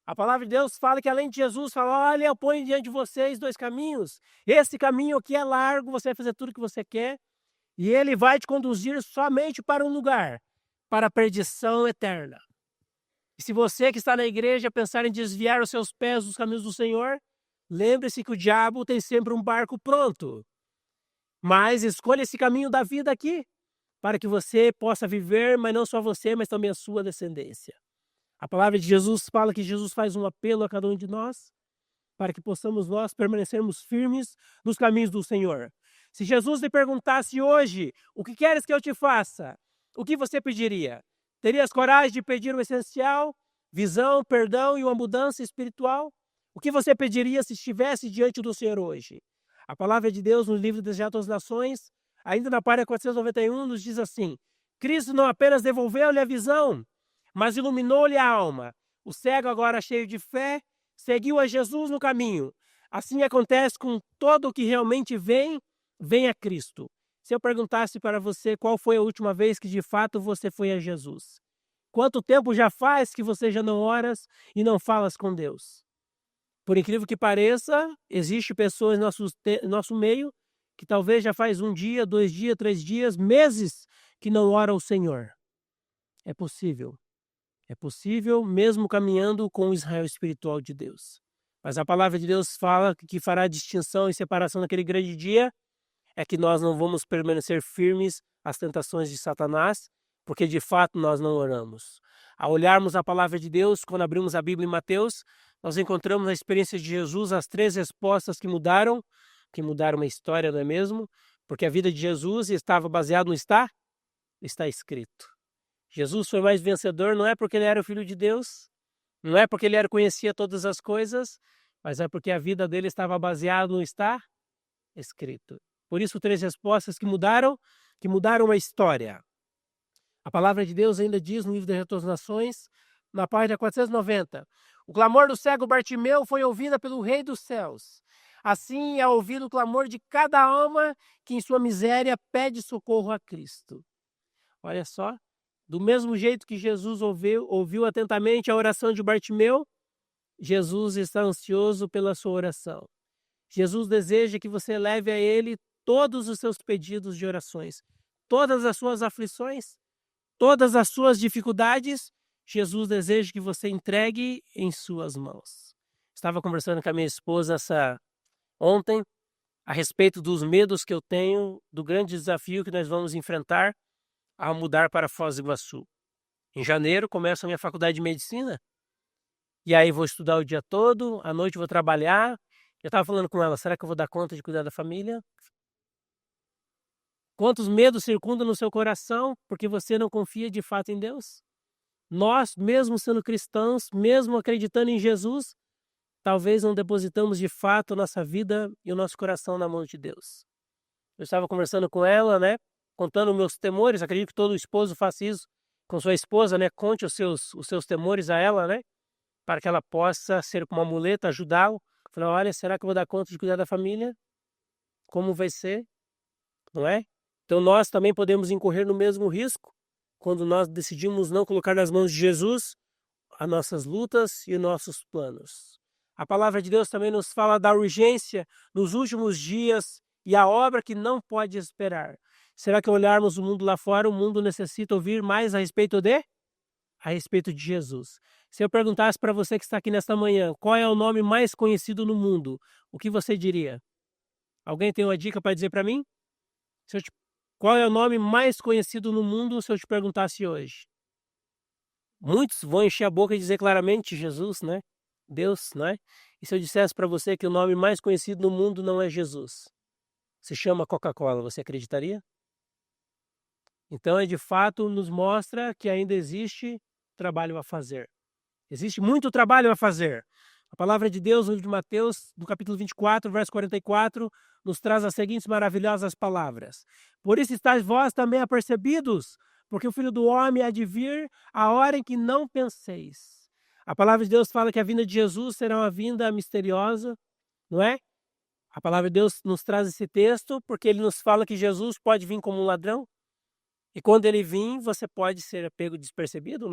S1: A palavra de Deus fala que além de Jesus, fala, olha, eu ponho diante de vocês dois caminhos. Esse caminho aqui é largo, você vai fazer tudo o que você quer. E ele vai te conduzir somente para um lugar, para a perdição eterna. E se você que está na igreja pensar em desviar os seus pés dos caminhos do Senhor, lembre-se que o diabo tem sempre um barco pronto. Mas escolha esse caminho da vida aqui, para que você possa viver, mas não só você, mas também a sua descendência. A palavra de Jesus fala que Jesus faz um apelo a cada um de nós, para que possamos nós permanecermos firmes nos caminhos do Senhor. Se Jesus lhe perguntasse hoje, o que queres que eu te faça? O que você pediria? Terias coragem de pedir o essencial, visão, perdão e uma mudança espiritual? O que você pediria se estivesse diante do Senhor hoje? A palavra de Deus no livro dos Atos das Nações, ainda na página 491, nos diz assim, Cristo não apenas devolveu-lhe a visão, mas iluminou-lhe a alma. O cego agora cheio de fé, seguiu a Jesus no caminho. Assim acontece com todo o que realmente vem a Cristo. Se eu perguntasse para você qual foi a última vez que de fato você foi a Jesus? Quanto tempo já faz que você já não oras e não falas com Deus? Por incrível que pareça, existem pessoas no nosso meio que talvez já faz 1 dia, 2 dias, 3 dias, meses que não oram ao Senhor. É possível. É possível mesmo caminhando com o Israel espiritual de Deus. Mas a palavra de Deus fala que fará distinção e separação naquele grande dia é que nós não vamos permanecer firmes às tentações de Satanás, porque de fato nós não oramos. Ao olharmos a palavra de Deus, quando abrimos a Bíblia em Mateus, nós encontramos a experiência de Jesus, as 3 respostas que mudaram uma história, não é mesmo? Porque a vida de Jesus estava baseada no está escrito. Jesus foi mais vencedor, não é porque ele era o Filho de Deus, não é porque ele conhecia todas as coisas, mas é porque a vida dele estava baseada no está escrito. Por isso, 3 respostas que mudaram a história. A palavra de Deus ainda diz no livro das Retornações, na página 490, o clamor do cego Bartimeu foi ouvida pelo Rei dos Céus. Assim é ouvido o clamor de cada alma que em sua miséria pede socorro a Cristo. Olha só, do mesmo jeito que Jesus ouviu atentamente a oração de Bartimeu, Jesus está ansioso pela sua oração. Jesus deseja que você leve a Ele todos os seus pedidos de orações, todas as suas aflições, todas as suas dificuldades. Jesus deseja que você entregue em suas mãos. Estava conversando com a minha esposa ontem a respeito dos medos que eu tenho, do grande desafio que nós vamos enfrentar ao mudar para Foz do Iguaçu. Em janeiro começo a minha faculdade de medicina, e aí vou estudar o dia todo, à noite vou trabalhar. Eu estava falando com ela, será que eu vou dar conta de cuidar da família? Quantos medos circundam no seu coração porque você não confia de fato em Deus? Nós, mesmo sendo cristãos, mesmo acreditando em Jesus, talvez não depositamos de fato a nossa vida e o nosso coração na mão de Deus. Eu estava conversando com ela, contando meus temores. Acredito que todo esposo faça isso com sua esposa, conte os seus temores a ela, para que ela possa ser como uma muleta, ajudá-lo. Falei, olha, será que eu vou dar conta de cuidar da família? Como vai ser? Não é? Então nós também podemos incorrer no mesmo risco quando nós decidimos não colocar nas mãos de Jesus as nossas lutas e os nossos planos. A palavra de Deus também nos fala da urgência nos últimos dias e a obra que não pode esperar. Será que olharmos o mundo lá fora, o mundo necessita ouvir mais a respeito de Jesus? Se eu perguntasse para você que está aqui nesta manhã, qual é o nome mais conhecido no mundo, o que você diria? Alguém tem uma dica para dizer para mim? Qual é o nome mais conhecido no mundo se eu te perguntasse hoje? Muitos vão encher a boca e dizer claramente Jesus, Deus, E se eu dissesse para você que o nome mais conhecido no mundo não é Jesus? Se chama Coca-Cola, você acreditaria? Então, de fato, nos mostra que ainda existe trabalho a fazer. Existe muito trabalho a fazer. A palavra de Deus, no livro de Mateus, no capítulo 24, verso 44, nos traz as seguintes maravilhosas palavras. Por isso estáis vós também apercebidos, porque o Filho do Homem há de vir a hora em que não penseis. A palavra de Deus fala que a vinda de Jesus será uma vinda misteriosa, não é? A palavra de Deus nos traz esse texto porque ele nos fala que Jesus pode vir como um ladrão. E quando ele vir, você pode ser pego despercebido,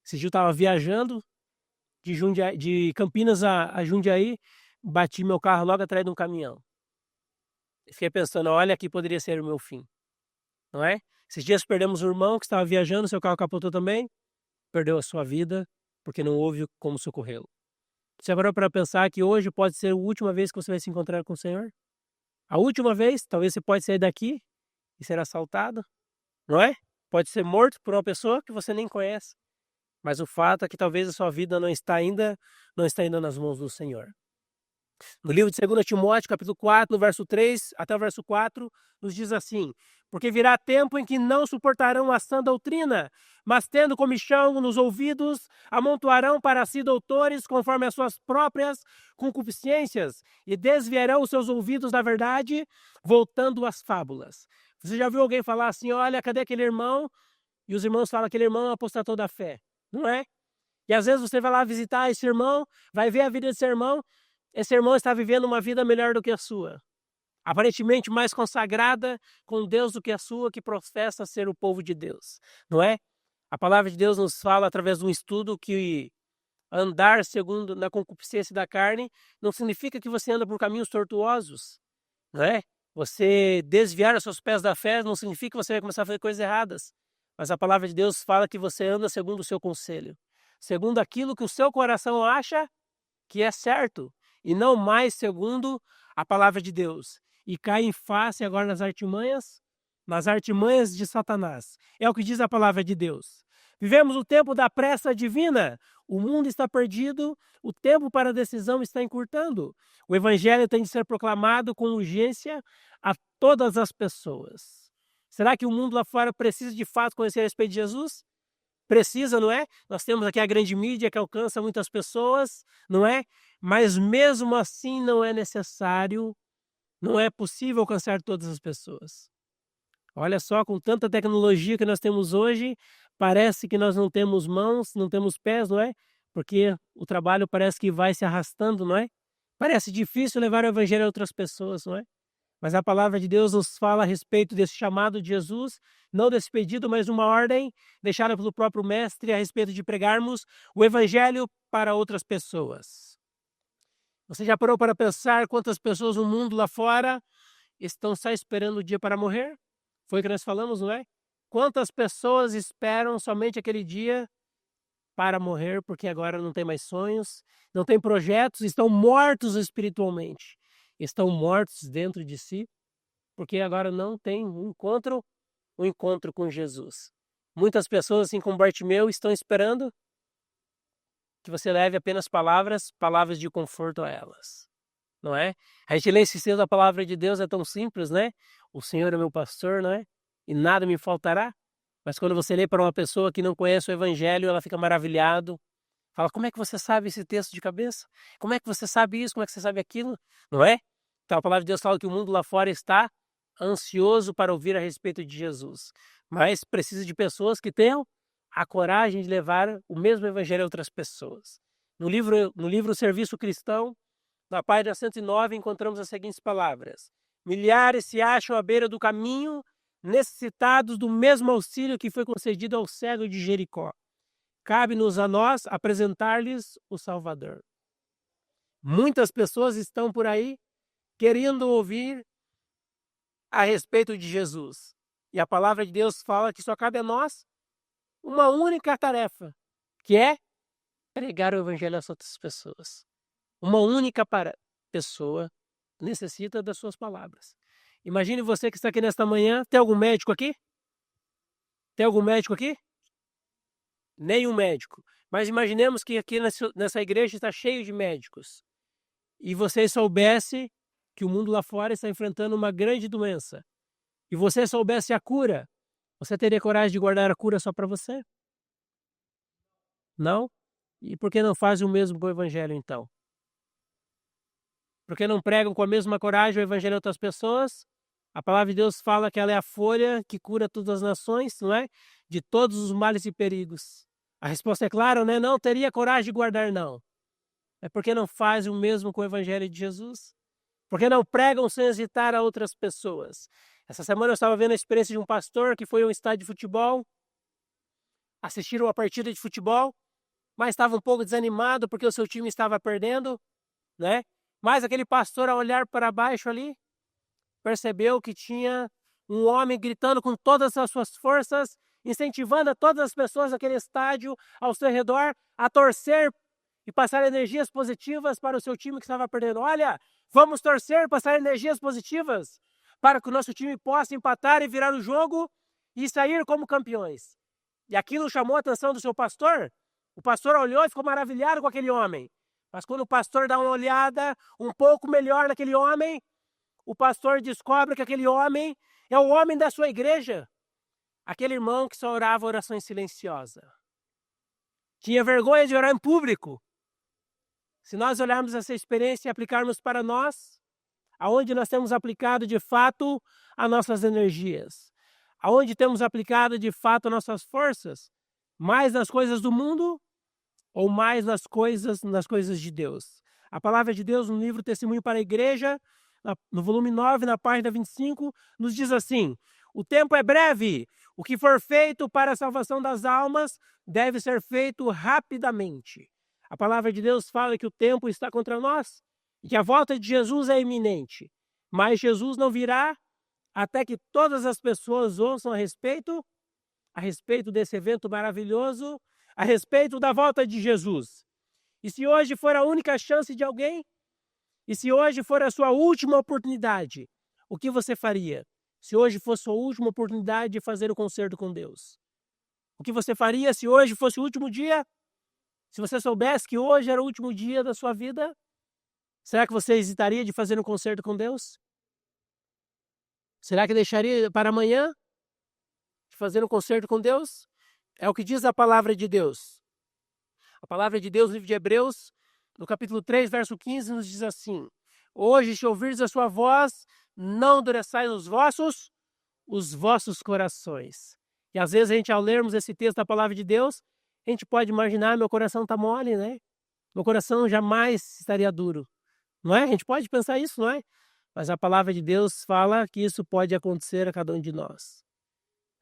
S1: Esse dia eu estava viajando de Campinas a Jundiaí, bati meu carro logo atrás de um caminhão. Fiquei pensando, olha, aqui poderia ser o meu fim, não é? Esses dias perdemos um irmão que estava viajando, seu carro capotou também, perdeu a sua vida porque não houve como socorrê-lo. Você parou para pensar que hoje pode ser a última vez que você vai se encontrar com o Senhor? A última vez, talvez você pode sair daqui e ser assaltado, não é? Pode ser morto por uma pessoa que você nem conhece. Mas o fato é que talvez a sua vida não está ainda nas mãos do Senhor. No livro de 2 Timóteo, capítulo 4, no verso 3 até o verso 4, nos diz assim: porque virá tempo em que não suportarão a sã doutrina, mas tendo comichão nos ouvidos, amontoarão para si doutores conforme as suas próprias concupiscências, e desviarão os seus ouvidos da verdade, voltando às fábulas. Você já viu alguém falar assim, olha, cadê aquele irmão? E os irmãos falam, aquele irmão apostatou da fé, não é? E às vezes você vai lá visitar esse irmão, vai ver a vida desse irmão, esse irmão está vivendo uma vida melhor do que a sua, aparentemente mais consagrada com Deus do que a sua, que professa ser o povo de Deus, não é? A palavra de Deus nos fala através de um estudo que andar segundo na concupiscência da carne não significa que você anda por caminhos tortuosos, não é? Você desviar os seus pés da fé não significa que você vai começar a fazer coisas erradas, mas a palavra de Deus fala que você anda segundo o seu conselho, segundo aquilo que o seu coração acha que é certo, e não mais segundo a palavra de Deus. E cai em face agora nas artimanhas de Satanás. É o que diz a palavra de Deus. Vivemos o tempo da pressa divina. O mundo está perdido, o tempo para a decisão está encurtando. O evangelho tem de ser proclamado com urgência a todas as pessoas. Será que o mundo lá fora precisa de fato conhecer a respeito de Jesus? Precisa, não é? Nós temos aqui a grande mídia que alcança muitas pessoas, não é? Mas mesmo assim não é necessário, não é possível alcançar todas as pessoas. Olha só, com tanta tecnologia que nós temos hoje, parece que nós não temos mãos, não temos pés, não é? Porque o trabalho parece que vai se arrastando, não é? Parece difícil levar o evangelho a outras pessoas, não é? Mas a palavra de Deus nos fala a respeito desse chamado de Jesus, não desse pedido, mas uma ordem deixada pelo próprio Mestre a respeito de pregarmos o evangelho para outras pessoas. Você já parou para pensar quantas pessoas no mundo lá fora estão só esperando o dia para morrer? Foi o que nós falamos, não é? Quantas pessoas esperam somente aquele dia para morrer, porque agora não tem mais sonhos, não tem projetos, estão mortos espiritualmente, estão mortos dentro de si, porque agora não tem um encontro com Jesus. Muitas pessoas, assim como Bartimeu, estão esperando que você leve apenas palavras de conforto a elas, não é? A gente lê esse texto da palavra de Deus, é tão simples, né? O Senhor é meu pastor, não é? E nada me faltará. Mas quando você lê para uma pessoa que não conhece o evangelho, ela fica maravilhado. Fala, como é que você sabe esse texto de cabeça? Como é que você sabe isso? Como é que você sabe aquilo? Não é? Então a palavra de Deus fala que o mundo lá fora está ansioso para ouvir a respeito de Jesus. Mas precisa de pessoas que tenham a coragem de levar o mesmo evangelho a outras pessoas. No livro Serviço Cristão, na página 109, encontramos as seguintes palavras: milhares se acham à beira do caminho, necessitados do mesmo auxílio que foi concedido ao cego de Jericó. Cabe-nos a nós apresentar-lhes o Salvador. Muitas pessoas estão por aí querendo ouvir a respeito de Jesus. E a palavra de Deus fala que só cabe a nós uma única tarefa, que é pregar o evangelho às outras pessoas. Uma única pessoa necessita das suas palavras. Imagine você que está aqui nesta manhã. Tem algum médico aqui? Tem algum médico aqui? Nenhum médico. Mas imaginemos que aqui nessa igreja está cheio de médicos. E você soubesse que o mundo lá fora está enfrentando uma grande doença. E você soubesse a cura. Você teria coragem de guardar a cura só para você? Não? E por que não fazem o mesmo com o evangelho então? Por que não pregam com a mesma coragem o evangelho a outras pessoas? A palavra de Deus fala que ela é a folha que cura todas as nações, não é? De todos os males e perigos. A resposta é clara, né? Não teria coragem de guardar, não. É porque não fazem o mesmo com o evangelho de Jesus? Porque não pregam sem hesitar a outras pessoas? Essa semana eu estava vendo a experiência de um pastor que foi a um estádio de futebol, assistiram uma partida de futebol, mas estava um pouco desanimado porque o seu time estava perdendo, né? Mas aquele pastor, ao olhar para baixo ali, percebeu que tinha um homem gritando com todas as suas forças, incentivando a todas as pessoas daquele estádio ao seu redor a torcer e passar energias positivas para o seu time que estava perdendo. Olha, vamos torcer, passar energias positivas para que o nosso time possa empatar e virar o jogo e sair como campeões. E aquilo chamou a atenção do seu pastor. O pastor olhou e ficou maravilhado com aquele homem. Mas quando o pastor dá uma olhada um pouco melhor naquele homem, o pastor descobre que aquele homem é o homem da sua igreja. Aquele irmão que só orava orações silenciosas. Tinha vergonha de orar em público. Se nós olharmos essa experiência e aplicarmos para nós, aonde nós temos aplicado de fato as nossas energias, aonde temos aplicado de fato as nossas forças, mais nas coisas do mundo ou mais nas coisas de Deus? A palavra de Deus no livro Testemunho para a Igreja, no volume 9, na página 25, nos diz assim: o tempo é breve, o que for feito para a salvação das almas deve ser feito rapidamente. A palavra de Deus fala que o tempo está contra nós e que a volta de Jesus é iminente. Mas Jesus não virá até que todas as pessoas ouçam a respeito desse evento maravilhoso, a respeito da volta de Jesus. E se hoje for a única chance de alguém, e se hoje for a sua última oportunidade, o que você faria? Se hoje fosse a sua última oportunidade de fazer o concerto com Deus, o que você faria se hoje fosse o último dia? Se você soubesse que hoje era o último dia da sua vida, será que você hesitaria de fazer um concerto com Deus? Será que deixaria para amanhã de fazer um concerto com Deus? É o que diz a palavra de Deus. A palavra de Deus no livro de Hebreus, no capítulo 3, verso 15, nos diz assim: hoje, se ouvirdes a sua voz, não endureçais os vossos corações. E às vezes a gente, ao lermos esse texto da palavra de Deus, a gente pode imaginar, meu coração está mole, né? Meu coração jamais estaria duro. Não é? A gente pode pensar isso, não é? Mas a palavra de Deus fala que isso pode acontecer a cada um de nós.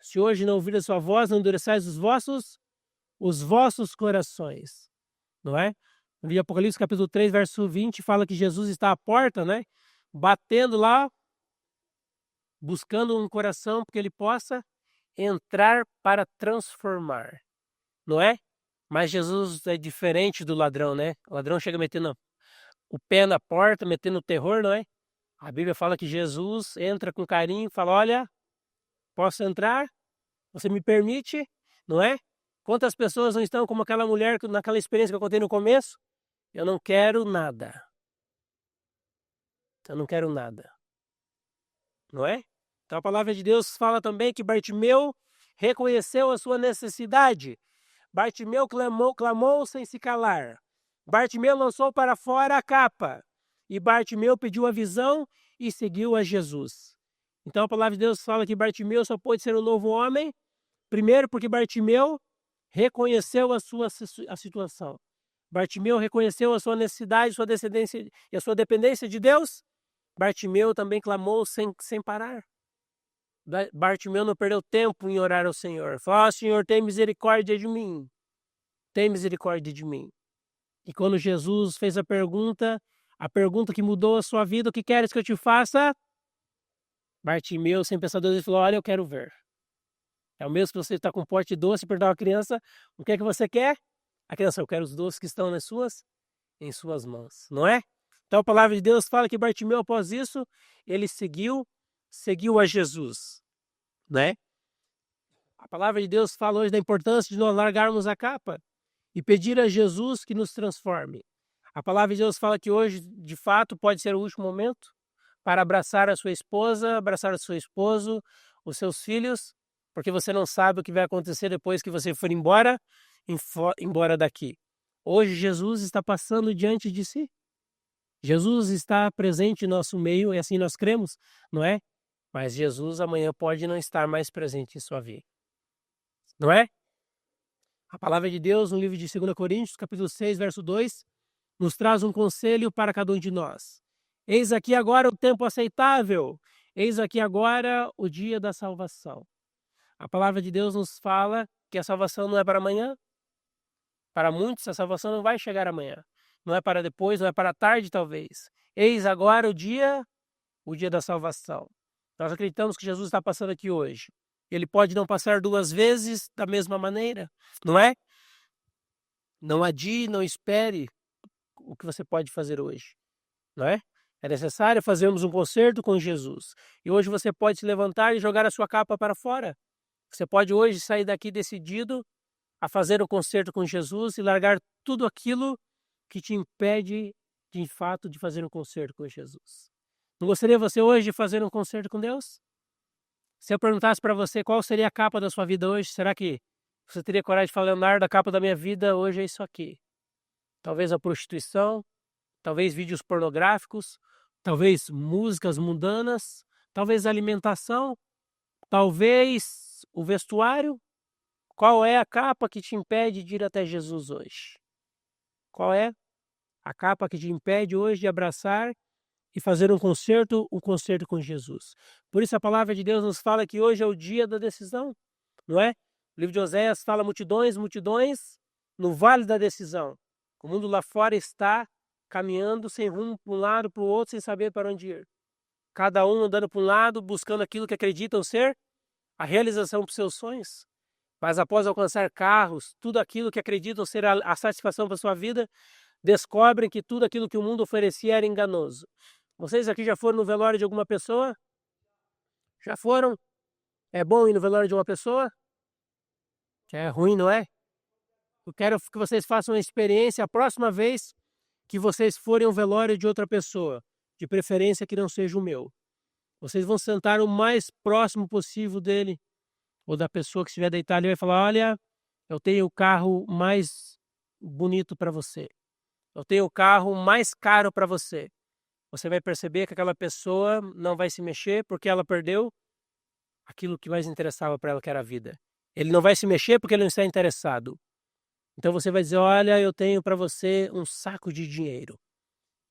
S1: Se hoje não ouvir a sua voz, não endureçais os vossos corações. Não é? No livro de Apocalipse, capítulo 3, verso 20, fala que Jesus está à porta, né? Batendo lá, buscando um coração para que ele possa entrar para transformar. Não é? Mas Jesus é diferente do ladrão, né? O ladrão chega metendo o pé na porta, metendo o terror, não é? A Bíblia fala que Jesus entra com carinho e fala: olha, posso entrar? Você me permite? Não é? Quantas pessoas não estão como aquela mulher naquela experiência que eu contei no começo? Eu não quero nada. Eu não quero nada. Não é? Então a palavra de Deus fala também que Bartimeu reconheceu a sua necessidade. Bartimeu clamou sem se calar. Bartimeu lançou para fora a capa. E Bartimeu pediu a visão e seguiu a Jesus. Então a palavra de Deus fala que Bartimeu só pôde ser um novo homem, primeiro porque Bartimeu reconheceu a situação. Bartimeu reconheceu a sua necessidade, sua descendência e a sua dependência de Deus. Bartimeu também clamou sem parar. Bartimeu não perdeu tempo em orar ao Senhor. Falou: Senhor, tem misericórdia de mim. Tem misericórdia de mim. E quando Jesus fez a pergunta que mudou a sua vida: o que queres que eu te faça? Bartimeu, sem pensar duas vezes, falou: olha, eu quero ver. É o mesmo que você está com um pote de doce, perder uma criança. O que é que você quer? A criança: eu quero os doces que estão em suas mãos. Não é? Então a palavra de Deus fala que Bartimeu, após isso, ele seguiu a Jesus. Né? A palavra de Deus fala hoje da importância de nós largarmos a capa e pedir a Jesus que nos transforme. A palavra de Deus fala que hoje, de fato, pode ser o último momento para abraçar a sua esposa, abraçar o seu esposo, os seus filhos, porque você não sabe o que vai acontecer depois que você for embora daqui. Hoje Jesus está passando diante de si. Jesus está presente em nosso meio, e assim nós cremos, não é? Mas Jesus amanhã pode não estar mais presente em sua vida. Não é? A palavra de Deus, no livro de 2 Coríntios, capítulo 6, verso 2, nos traz um conselho para cada um de nós. Eis aqui agora o tempo aceitável. Eis aqui agora o dia da salvação. A palavra de Deus nos fala que a salvação não é para amanhã. Para muitos, a salvação não vai chegar amanhã. Não é para depois, não é para tarde, talvez. Eis agora o dia da salvação. Nós acreditamos que Jesus está passando aqui hoje. Ele pode não passar duas vezes da mesma maneira, não é? Não adie, não espere o que você pode fazer hoje, não é? É necessário fazermos um concerto com Jesus. E hoje você pode se levantar e jogar a sua capa para fora. Você pode hoje sair daqui decidido a fazer um concerto com Jesus e largar tudo aquilo que te impede, de fato, de fazer um concerto com Jesus. Não gostaria você hoje de fazer um concerto com Deus? Se eu perguntasse para você qual seria a capa da sua vida hoje, será que você teria coragem de falar: Leonardo, a capa da minha vida hoje é isso aqui? Talvez a prostituição, talvez vídeos pornográficos, talvez músicas mundanas, talvez a alimentação, talvez o vestuário. Qual é a capa que te impede de ir até Jesus hoje? Qual é? A capa que te impede hoje de abraçar e fazer um concerto com Jesus. Por isso a palavra de Deus nos fala que hoje é o dia da decisão, não é? O livro de Oséias fala multidões, multidões no vale da decisão. O mundo lá fora está caminhando sem rumo para um lado, para o outro, sem saber para onde ir. Cada um andando para um lado, buscando aquilo que acreditam ser a realização dos seus sonhos. Mas após alcançar carros, tudo aquilo que acreditam ser a satisfação para a sua vida, descobrem que tudo aquilo que o mundo oferecia era enganoso. Vocês aqui já foram no velório de alguma pessoa? Já foram? É bom ir no velório de uma pessoa? É ruim, não é? Eu quero que vocês façam uma experiência a próxima vez que vocês forem ao velório de outra pessoa, de preferência que não seja o meu. Vocês vão sentar o mais próximo possível dele, ou da pessoa que estiver deitada, e vai falar: olha, eu tenho o carro mais bonito para você. Eu tenho o carro mais caro para você. Você vai perceber que aquela pessoa não vai se mexer porque ela perdeu aquilo que mais interessava para ela, que era a vida. Ele não vai se mexer porque ele não está interessado. Então você vai dizer: olha, eu tenho para você um saco de dinheiro.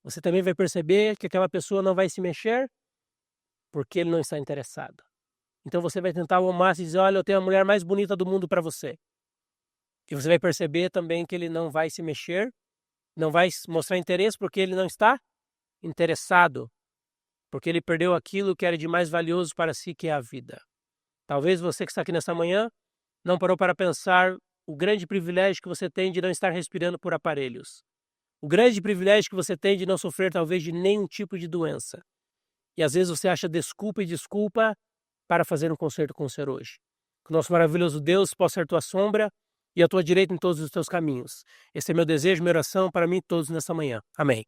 S1: Você também vai perceber que aquela pessoa não vai se mexer porque ele não está interessado. Então você vai tentar ao máximo dizer: olha, eu tenho a mulher mais bonita do mundo para você. E você vai perceber também que ele não vai se mexer, não vai mostrar interesse porque ele não está interessado, porque ele perdeu aquilo que era de mais valioso para si, que é a vida. Talvez você que está aqui nessa manhã não parou para pensar o grande privilégio que você tem de não estar respirando por aparelhos. O grande privilégio que você tem de não sofrer talvez de nenhum tipo de doença. E às vezes você acha desculpa e desculpa para fazer um concerto com o Senhor hoje. Que o nosso maravilhoso Deus possa ser tua sombra e a tua direita em todos os teus caminhos. Esse é meu desejo, minha oração para mim todos nessa manhã. Amém.